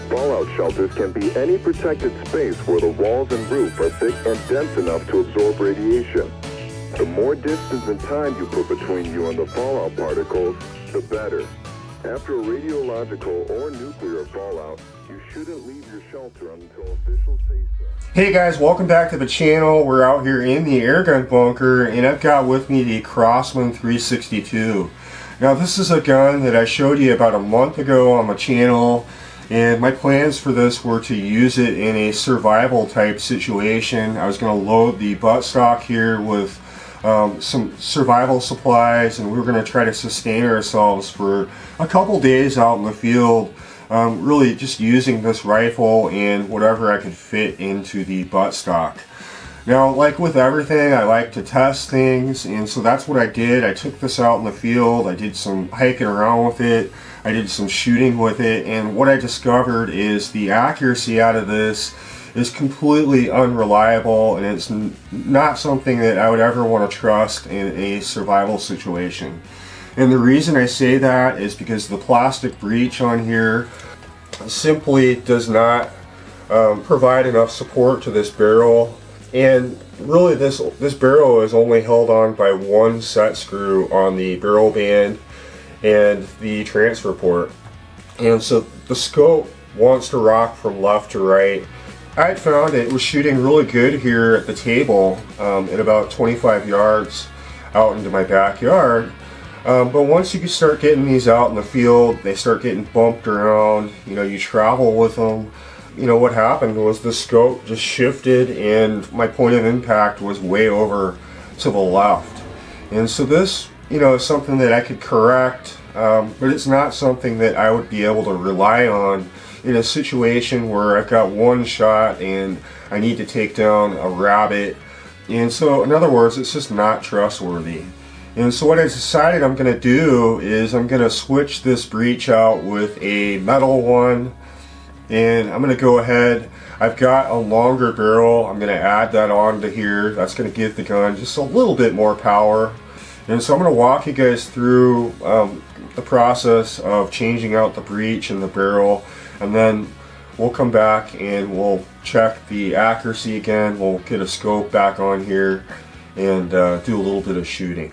Fallout shelters can be any protected space where the walls and roof are thick and dense enough to absorb radiation. The more distance and time you put between you and the fallout particles, the better. After a radiological or nuclear fallout, you shouldn't leave your shelter until officials say so. Hey guys, welcome back to the channel. We're out here in the airgun bunker, and I've got with me the Crosman 362. Now this is a gun that I showed you about a month ago on my channel, and my plans for this were to use it in a survival type situation. I was going to load the buttstock here with some survival supplies, and we were going to try to sustain ourselves for a couple days out in the field, really just using this rifle and whatever I could fit into the buttstock. Now, like with everything, I like to test things, and so that's what I did. I took this out in the field, I did some hiking around with it, I did some shooting with it, and what I discovered is the accuracy out of this is completely unreliable, and it's not something that I would ever want to trust in a survival situation. And the reason I say that is because the plastic breech on here simply does not provide enough support to this barrel, and really this barrel is only held on by one set screw on the barrel band and the transfer port, and so the scope wants to rock from left to right. I had found it was shooting really good here at the table at about 25 yards out into my backyard, but once you start getting these out in the field, they start getting bumped around, you travel with them. What happened was the scope just shifted and my point of impact was way over to the left. And so this is something that I could correct, but it's not something that I would be able to rely on in a situation where I've got one shot and I need to take down a rabbit. And so in other words, it's just not trustworthy. And so what I decided I'm going to do is I'm going to switch this breech out with a metal one, and I'm going to go ahead. I've got a longer barrel. I'm going to add that onto here. That's going to give the gun just a little bit more power. And so I'm going to walk you guys through the process of changing out the breech and the barrel, and then we'll come back and we'll check the accuracy again. We'll get a scope back on here and do a little bit of shooting.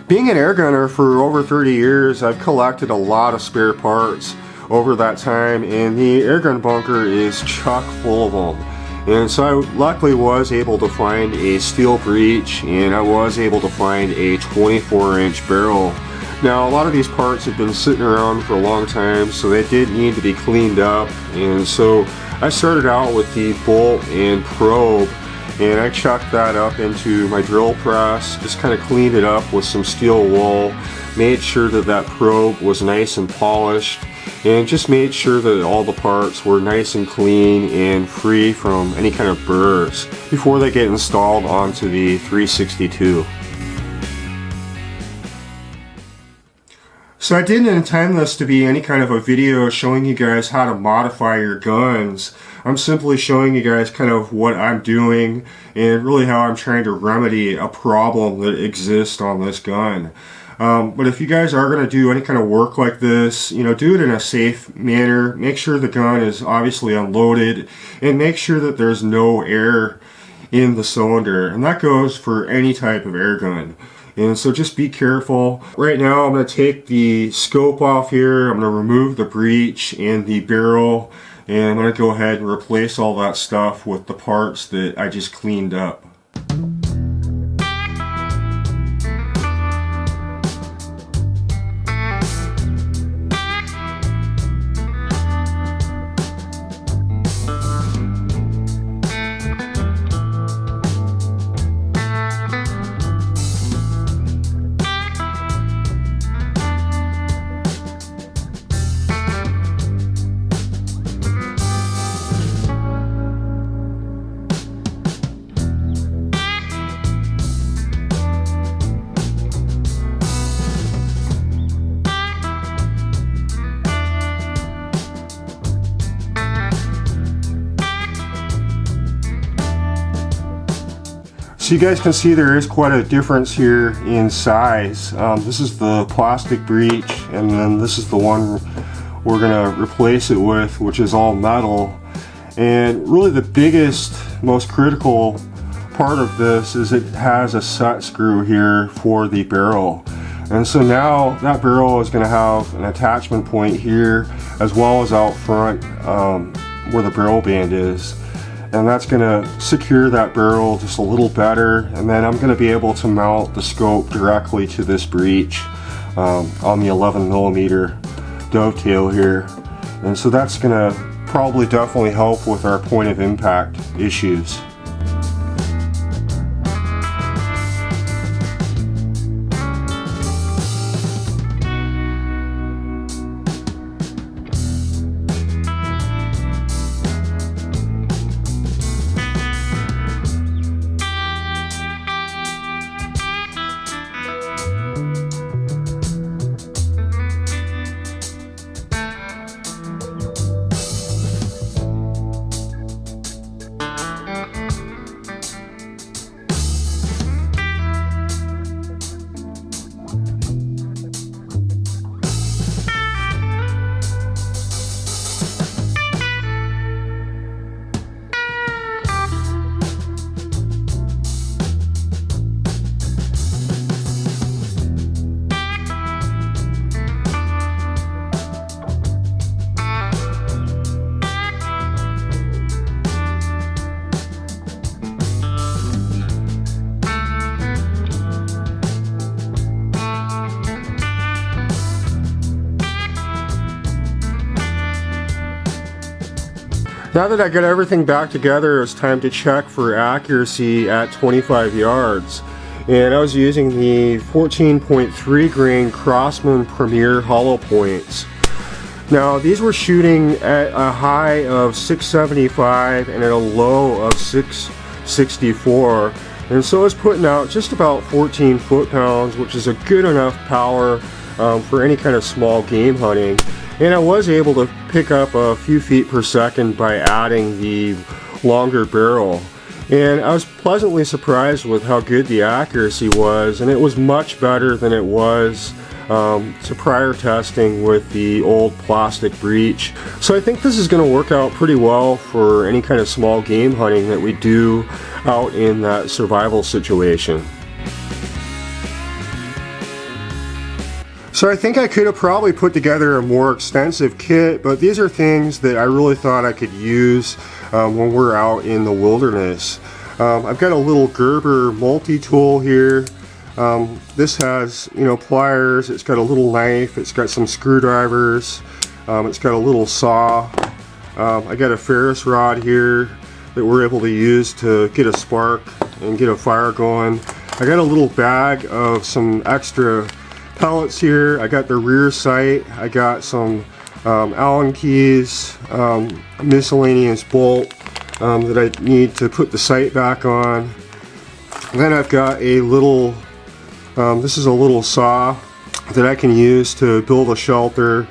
Being an air gunner for over 30 years, I've collected a lot of spare parts over that time, and the airgun bunker is chock full of them. And so I luckily was able to find a steel breech, and I was able to find a 24-inch barrel. Now, a lot of these parts have been sitting around for a long time, so they did need to be cleaned up. And so I started out with the bolt and probe, and I chucked that up into my drill press, just kind of cleaned it up with some steel wool, made sure that that probe was nice and polished, and just made sure that all the parts were nice and clean and free from any kind of burrs before they get installed onto the 362. So I didn't intend this to be any kind of a video showing you guys how to modify your guns. I'm simply showing you guys kind of what I'm doing and really how I'm trying to remedy a problem that exists on this gun. But if you guys are going to do any kind of work like this, do it in a safe manner. Make sure the gun is obviously unloaded, and make sure that there's no air in the cylinder. And that goes for any type of air gun. And so just be careful. Right now I'm going to take the scope off here. I'm going to remove the breech and the barrel, and I'm going to go ahead and replace all that stuff with the parts that I just cleaned up. So you guys can see there is quite a difference here in size. This is the plastic breech, and then this is the one we're going to replace it with, which is all metal. And really the biggest, most critical part of this is it has a set screw here for the barrel. And so now that barrel is going to have an attachment point here as well as out front where the barrel band is. And that's going to secure that barrel just a little better. And then I'm going to be able to mount the scope directly to this breech on the 11mm dovetail here. And so that's going to probably definitely help with our point of impact issues. Now that I got everything back together, it's time to check for accuracy at 25 yards. And I was using the 14.3 grain Crosman Premier hollow points. Now these were shooting at a high of 675 and at a low of 664. And so it's putting out just about 14 foot-pounds, which is a good enough power for any kind of small game hunting. And I was able to pick up a few feet per second by adding the longer barrel. And I was pleasantly surprised with how good the accuracy was, and it was much better than it was to prior testing with the old plastic breech. So I think this is going to work out pretty well for any kind of small game hunting that we do out in that survival situation. So I think I could have probably put together a more extensive kit, but these are things that I really thought I could use when we're out in the wilderness. I've got a little Gerber multi-tool here. This has, pliers, it's got a little knife, it's got some screwdrivers, it's got a little saw. I got a Ferris rod here that we're able to use to get a spark and get a fire going. I got a little bag of some extra pellets here. I got the rear sight, I got some Allen keys, miscellaneous bolt that I need to put the sight back on. And then I've got a little, this is a little saw that I can use to build a shelter,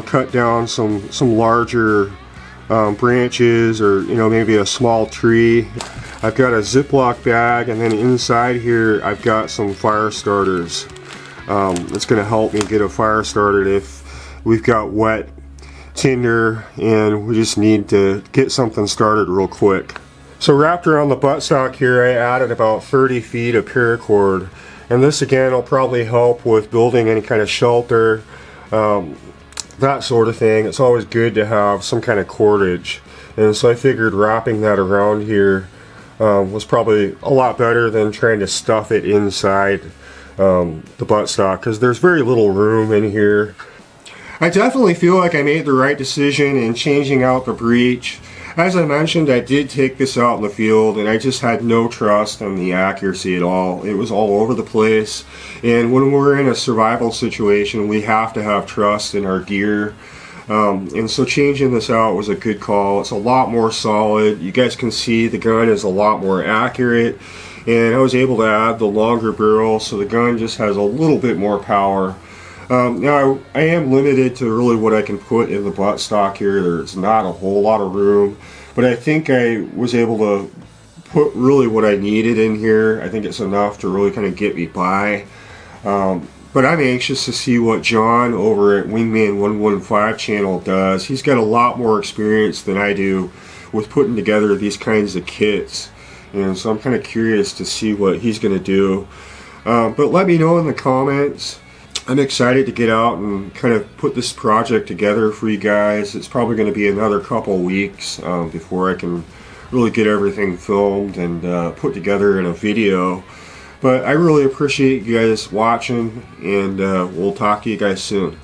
cut down some larger branches or maybe a small tree. I've got a Ziploc bag, and then inside here I've got some fire starters. It's going to help me get a fire started if we've got wet tinder and we just need to get something started real quick. So wrapped around the buttstock here, I added about 30 feet of paracord, and this again will probably help with building any kind of shelter, that sort of thing. It's always good to have some kind of cordage, and so I figured wrapping that around here was probably a lot better than trying to stuff it inside the buttstock, because there's very little room in here. I definitely feel like I made the right decision in changing out the breech. As I mentioned, I did take this out in the field and I just had no trust in the accuracy at all. It was all over the place, and when we're in a survival situation we have to have trust in our gear. And so changing this out was a good call. It's a lot more solid. You guys can see the gun is a lot more accurate, and I was able to add the longer barrel so the gun just has a little bit more power. Now I am limited to really what I can put in the buttstock here. There's not a whole lot of room, but I think I was able to put really what I needed in here. I think it's enough to really kind of get me by. But I'm anxious to see what John over at Wingman 115 channel does. He's got a lot more experience than I do with putting together these kinds of kits. And so I'm kind of curious to see what he's going to do. But let me know in the comments. I'm excited to get out and kind of put this project together for you guys. It's probably going to be another couple weeks before I can really get everything filmed and put together in a video. But I really appreciate you guys watching, and we'll talk to you guys soon.